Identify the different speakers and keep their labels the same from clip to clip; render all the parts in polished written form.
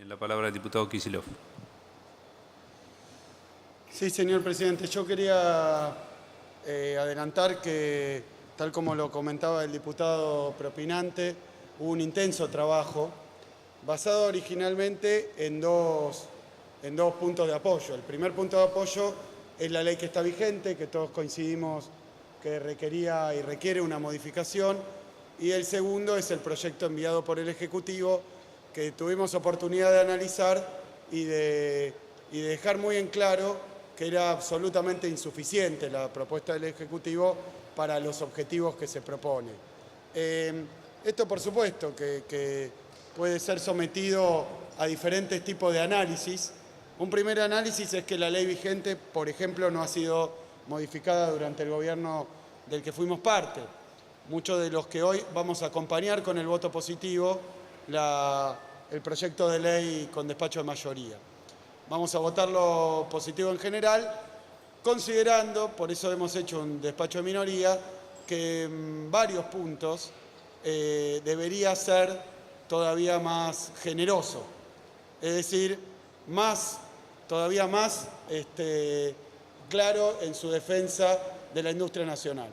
Speaker 1: Tiene la palabra el diputado Kicillof.
Speaker 2: Sí, señor presidente. Yo quería adelantar que, tal como lo comentaba el diputado propinante, hubo un intenso trabajo basado originalmente en dos puntos de apoyo. El primer punto de apoyo es la ley que está vigente, que todos coincidimos que requería y requiere una modificación, y el segundo es el proyecto enviado por el Ejecutivo, que tuvimos oportunidad de analizar y de dejar muy en claro que era absolutamente insuficiente la propuesta del Ejecutivo para los objetivos que se propone. Esto, por supuesto, que puede ser sometido a diferentes tipos de análisis. Un primer análisis es que la ley vigente, por ejemplo, no ha sido modificada durante el gobierno del que fuimos parte. Muchos de los que hoy vamos a acompañar con el voto positivo el proyecto de ley con despacho de mayoría. Vamos a votarlo positivo en general, considerando, por eso hemos hecho un despacho de minoría, que en varios puntos debería ser todavía más generoso, es decir, todavía más claro en su defensa de la industria nacional.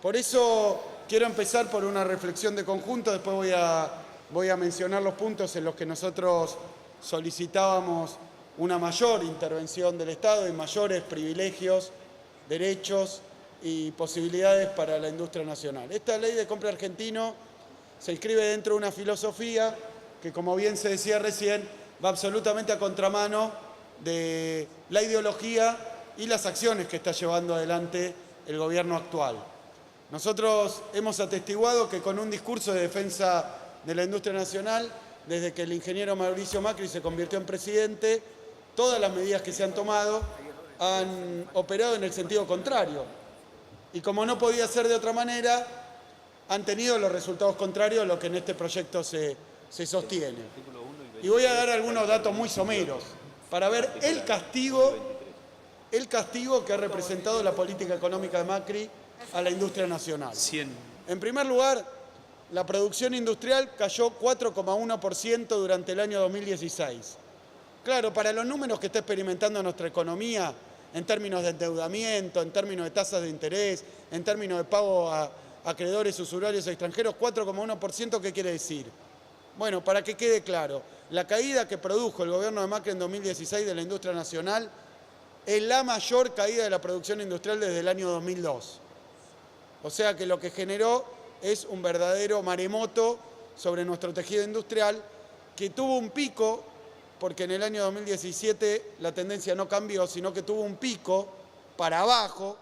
Speaker 2: Por eso quiero empezar por una reflexión de conjunto, después voy a mencionar los puntos en los que nosotros solicitábamos una mayor intervención del Estado y mayores privilegios, derechos y posibilidades para la industria nacional. Esta ley de compra argentino se inscribe dentro de una filosofía que, como bien se decía recién, va absolutamente a contramano de la ideología y las acciones que está llevando adelante el gobierno actual. Nosotros hemos atestiguado que con un discurso de defensa de la industria nacional, desde que el ingeniero Mauricio Macri se convirtió en presidente, todas las medidas que se han tomado han operado en el sentido contrario. Y como no podía ser de otra manera, han tenido los resultados contrarios a lo que en este proyecto se sostiene. Y voy a dar algunos datos muy someros para ver el castigo que ha representado la política económica de Macri a la industria nacional. En primer lugar, la producción industrial cayó 4,1% durante el año 2016. Claro, para los números que está experimentando nuestra economía, en términos de endeudamiento, en términos de tasas de interés, en términos de pago a acreedores usurarios extranjeros, 4,1%, ¿qué quiere decir? Bueno, para que quede claro, la caída que produjo el gobierno de Macri en 2016 de la industria nacional es la mayor caída de la producción industrial desde el año 2002. O sea que lo que generó es un verdadero maremoto sobre nuestro tejido industrial, que tuvo un pico, porque en el año 2017 la tendencia no cambió, sino que tuvo un pico para abajo,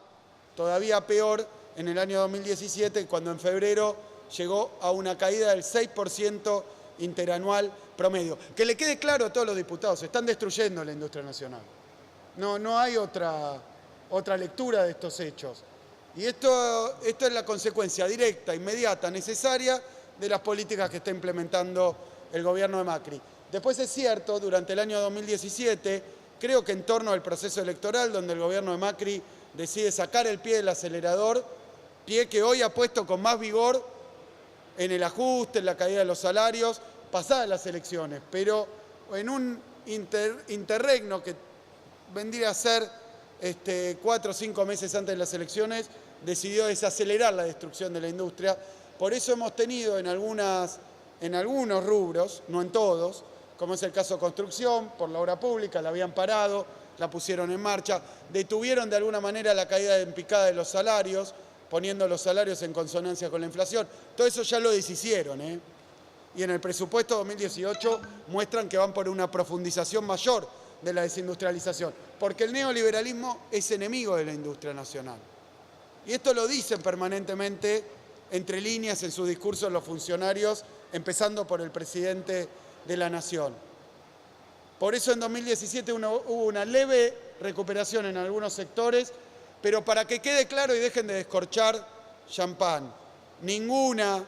Speaker 2: todavía peor, en el año 2017, cuando en febrero llegó a una caída del 6% interanual promedio. Que le quede claro a todos los diputados, están destruyendo la industria nacional. No hay otra lectura de estos hechos. Y esto es la consecuencia directa, inmediata, necesaria de las políticas que está implementando el gobierno de Macri. Después es cierto, durante el año 2017, creo que en torno al proceso electoral, donde el gobierno de Macri decide sacar el pie del acelerador, pie que hoy ha puesto con más vigor en el ajuste, en la caída de los salarios, pasadas las elecciones, pero en un interregno que vendría a ser 4 o 5 meses antes de las elecciones, decidió desacelerar la destrucción de la industria. Por eso hemos tenido en algunos rubros, no en todos, como es el caso de construcción, por la obra pública, la habían parado, la pusieron en marcha, detuvieron de alguna manera la caída en picada de los salarios, poniendo los salarios en consonancia con la inflación. Todo eso ya lo deshicieron, Y en el presupuesto 2018 muestran que van por una profundización mayor de la desindustrialización, porque el neoliberalismo es enemigo de la industria nacional. Y esto lo dicen permanentemente entre líneas en sus discursos los funcionarios, empezando por el presidente de la Nación. Por eso en 2017 hubo una leve recuperación en algunos sectores, pero para que quede claro y dejen de descorchar champán, ninguna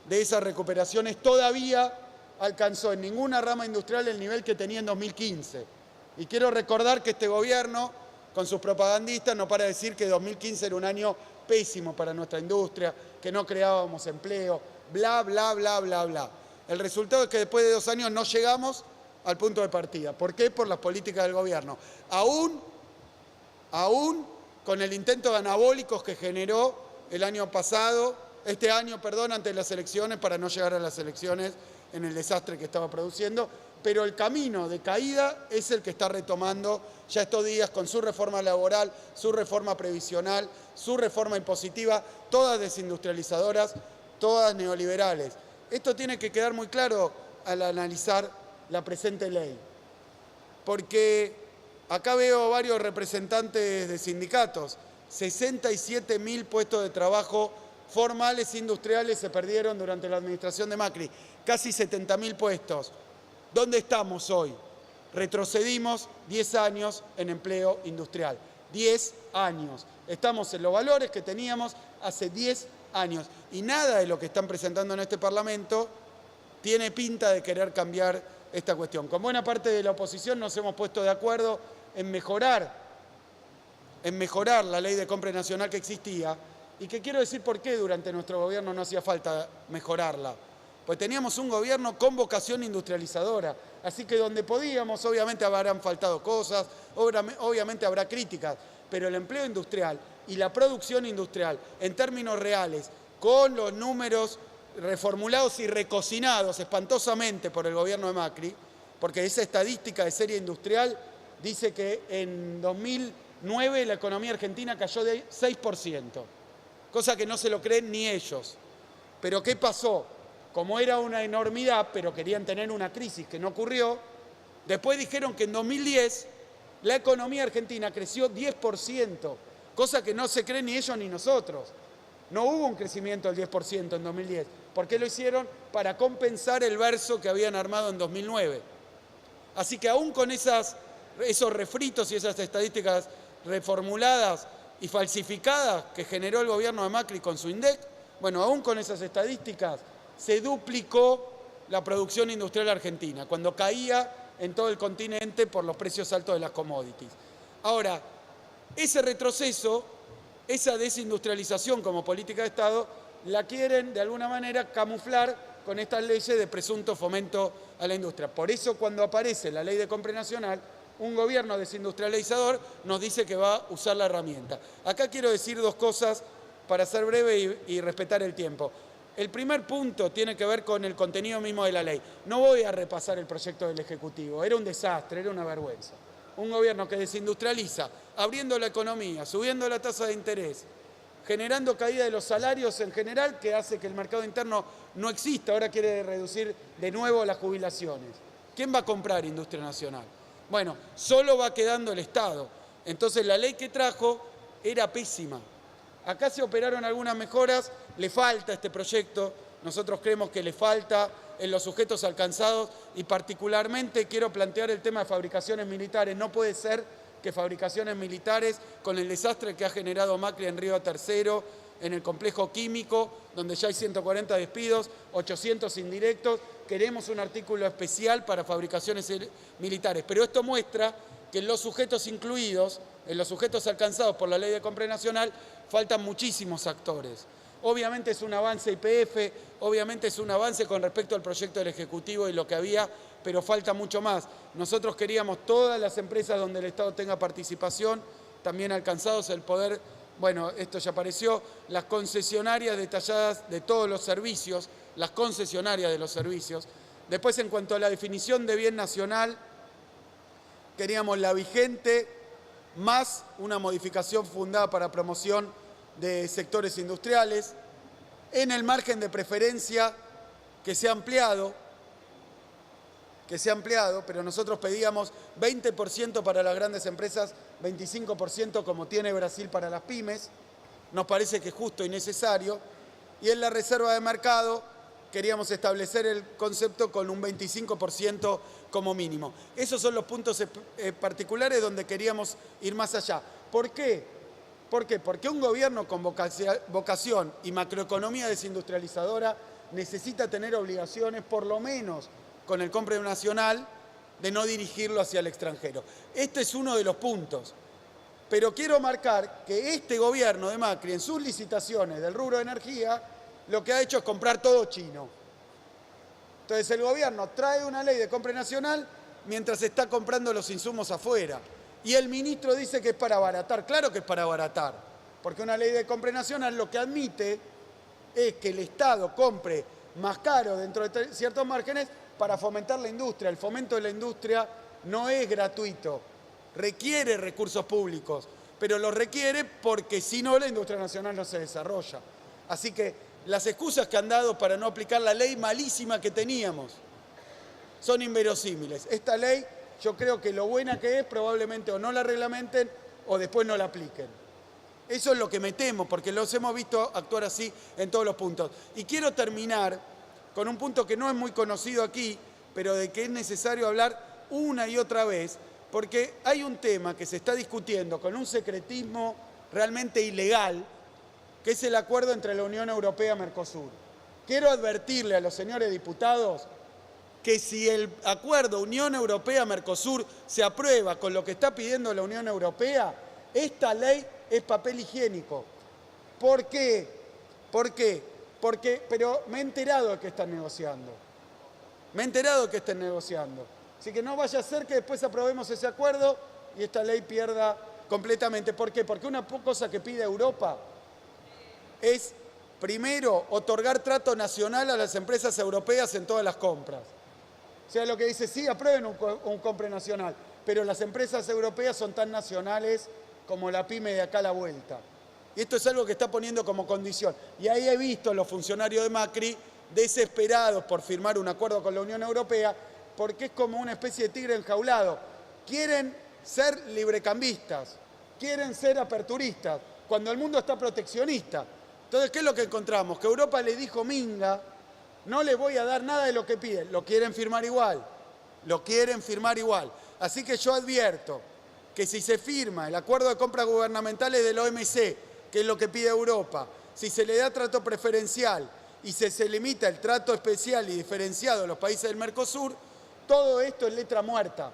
Speaker 2: de esas recuperaciones todavía alcanzó en ninguna rama industrial el nivel que tenía en 2015. Y quiero recordar que este gobierno, con sus propagandistas, no para de decir que 2015 era un año pésimo para nuestra industria, que no creábamos empleo, bla, bla, bla, bla, bla. El resultado es que después de 2 años no llegamos al punto de partida. ¿Por qué? Por las políticas del gobierno. Aún con el intento de anabólicos que generó este año, antes de las elecciones, para no llegar a las elecciones en el desastre que estaba produciendo, pero el camino de caída es el que está retomando ya estos días con su reforma laboral, su reforma previsional, su reforma impositiva, todas desindustrializadoras, todas neoliberales. Esto tiene que quedar muy claro al analizar la presente ley, porque acá veo varios representantes de sindicatos. 67.000 puestos de trabajo formales industriales se perdieron durante la administración de Macri, casi 70.000 puestos. ¿Dónde estamos hoy? Retrocedimos 10 años en empleo industrial. 10 años. Estamos en los valores que teníamos hace 10 años. Y nada de lo que están presentando en este Parlamento tiene pinta de querer cambiar esta cuestión. Con buena parte de la oposición nos hemos puesto de acuerdo en mejorar la ley de compra nacional que existía, y que quiero decir por qué durante nuestro gobierno no hacía falta mejorarla. Pues teníamos un gobierno con vocación industrializadora, así que donde podíamos, obviamente habrán faltado cosas, obviamente habrá críticas, pero el empleo industrial y la producción industrial, en términos reales, con los números reformulados y recocinados espantosamente por el gobierno de Macri, porque esa estadística de serie industrial dice que en 2009 la economía argentina cayó de 6%, cosa que no se lo creen ni ellos. Pero ¿qué pasó? Como era una enormidad, pero querían tener una crisis que no ocurrió, después dijeron que en 2010 la economía argentina creció 10%, cosa que no se creen ni ellos ni nosotros. No hubo un crecimiento del 10% en 2010. ¿Por qué lo hicieron? Para compensar el verso que habían armado en 2009. Así que aún con esos refritos y esas estadísticas reformuladas y falsificadas que generó el gobierno de Macri con su INDEC, bueno, aún con esas estadísticas se duplicó la producción industrial argentina, cuando caía en todo el continente por los precios altos de las commodities. Ahora, ese retroceso, esa desindustrialización como política de Estado, la quieren de alguna manera camuflar con estas leyes de presunto fomento a la industria. Por eso cuando aparece la ley de compra nacional, un gobierno desindustrializador nos dice que va a usar la herramienta. Acá quiero decir dos cosas para ser breve y respetar el tiempo. El primer punto tiene que ver con el contenido mismo de la ley. No voy a repasar el proyecto del Ejecutivo, era un desastre, era una vergüenza. Un gobierno que desindustrializa, abriendo la economía, subiendo la tasa de interés, generando caída de los salarios en general, que hace que el mercado interno no exista. Ahora quiere reducir de nuevo las jubilaciones. ¿Quién va a comprar industria nacional? Bueno, solo va quedando el Estado. Entonces la ley que trajo era pésima. Acá se operaron algunas mejoras, le falta este proyecto, nosotros creemos que le falta en los sujetos alcanzados, y particularmente quiero plantear el tema de fabricaciones militares. No puede ser que fabricaciones militares, con el desastre que ha generado Macri en Río Tercero, en el complejo químico, donde ya hay 140 despidos, 800 indirectos, queremos un artículo especial para fabricaciones militares. Pero esto muestra que en los sujetos incluidos, en los sujetos alcanzados por la ley de compra nacional, faltan muchísimos actores. Obviamente es un avance YPF, obviamente es un avance con respecto al proyecto del Ejecutivo y lo que había, pero falta mucho más. Nosotros queríamos todas las empresas donde el Estado tenga participación, también alcanzados el poder, bueno, esto ya apareció, las concesionarias detalladas de todos los servicios, las concesionarias de los servicios. Después, en cuanto a la definición de bien nacional, queríamos la vigente más una modificación fundada para promoción de sectores industriales, en el margen de preferencia que se ha ampliado, pero nosotros pedíamos 20% para las grandes empresas, 25% como tiene Brasil para las pymes, nos parece que es justo y necesario, y en la reserva de mercado queríamos establecer el concepto con un 25% como mínimo. Esos son los puntos particulares donde queríamos ir más allá. ¿Por qué? ¿Por qué? Porque un gobierno con vocación y macroeconomía desindustrializadora necesita tener obligaciones, por lo menos con el compra nacional, de no dirigirlo hacia el extranjero. Este es uno de los puntos. Pero quiero marcar que este gobierno de Macri, en sus licitaciones del rubro de energía, lo que ha hecho es comprar todo chino. Entonces el gobierno trae una ley de compra nacional mientras está comprando los insumos afuera. Y el ministro dice que es para abaratar. Claro que es para abaratar, porque una ley de compra nacional lo que admite es que el Estado compre más caro dentro de ciertos márgenes para fomentar la industria. El fomento de la industria no es gratuito, requiere recursos públicos, pero los requiere porque si no la industria nacional no se desarrolla. Así que las excusas que han dado para no aplicar la ley malísima que teníamos son inverosímiles. Esta ley, yo creo que lo buena que es, probablemente o no la reglamenten o después no la apliquen. Eso es lo que me temo, porque los hemos visto actuar así en todos los puntos. Y quiero terminar con un punto que no es muy conocido aquí, pero de que es necesario hablar una y otra vez, porque hay un tema que se está discutiendo con un secretismo realmente ilegal, que es el acuerdo entre la Unión Europea y Mercosur. Quiero advertirle a los señores diputados que si el acuerdo Unión Europea-Mercosur se aprueba con lo que está pidiendo la Unión Europea, esta ley es papel higiénico. ¿Por qué? ¿Por qué? Pero me he enterado de que están negociando. Me he enterado de que están negociando. Así que no vaya a ser que después aprobemos ese acuerdo y esta ley pierda completamente. ¿Por qué? Porque una cosa que pide Europa es, primero, otorgar trato nacional a las empresas europeas en todas las compras. O sea, lo que dice, sí, aprueben un compre nacional, pero las empresas europeas son tan nacionales como la pyme de acá a la vuelta. Y esto es algo que está poniendo como condición. Y ahí he visto a los funcionarios de Macri desesperados por firmar un acuerdo con la Unión Europea, porque es como una especie de tigre enjaulado. Quieren ser librecambistas, quieren ser aperturistas, cuando el mundo está proteccionista. Entonces, ¿qué es lo que encontramos? Que Europa le dijo, minga, no le voy a dar nada de lo que piden. Lo quieren firmar igual. Lo quieren firmar igual. Así que yo advierto que si se firma el acuerdo de compras gubernamentales del OMC, que es lo que pide Europa, si se le da trato preferencial y se limita el trato especial y diferenciado a los países del Mercosur, todo esto es letra muerta.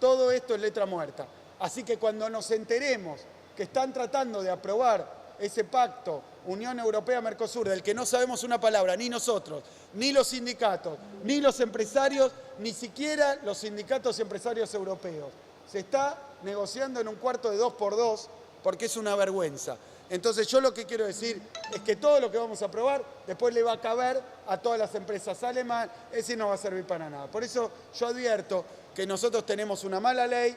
Speaker 2: Todo esto es letra muerta. Así que cuando nos enteremos que están tratando de aprobar ese pacto Unión Europea-Mercosur, del que no sabemos una palabra, ni nosotros, ni los sindicatos, ni los empresarios, ni siquiera los sindicatos y empresarios europeos. Se está negociando en un cuarto de 2x2 porque es una vergüenza. Entonces yo lo que quiero decir es que todo lo que vamos a aprobar después le va a caber a todas las empresas alemanas, ese no va a servir para nada. Por eso yo advierto que nosotros tenemos una mala ley,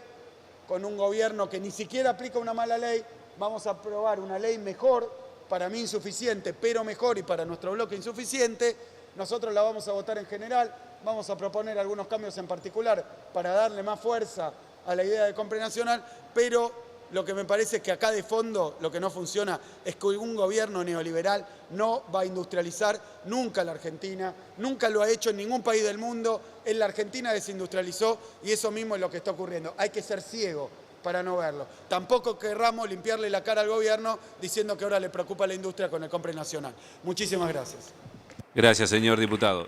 Speaker 2: con un gobierno que ni siquiera aplica una mala ley, vamos a aprobar una ley mejor, para mí insuficiente, pero mejor, y para nuestro bloque insuficiente. Nosotros la vamos a votar en general, vamos a proponer algunos cambios en particular para darle más fuerza a la idea de compra nacional, pero lo que me parece es que acá de fondo lo que no funciona es que un gobierno neoliberal no va a industrializar nunca la Argentina, nunca lo ha hecho en ningún país del mundo. En la Argentina desindustrializó y eso mismo es lo que está ocurriendo. Hay que ser ciego para no verlo. Tampoco querramos limpiarle la cara al gobierno diciendo que ahora le preocupa la industria con el compre nacional. Muchísimas gracias.
Speaker 1: Gracias, señor diputado.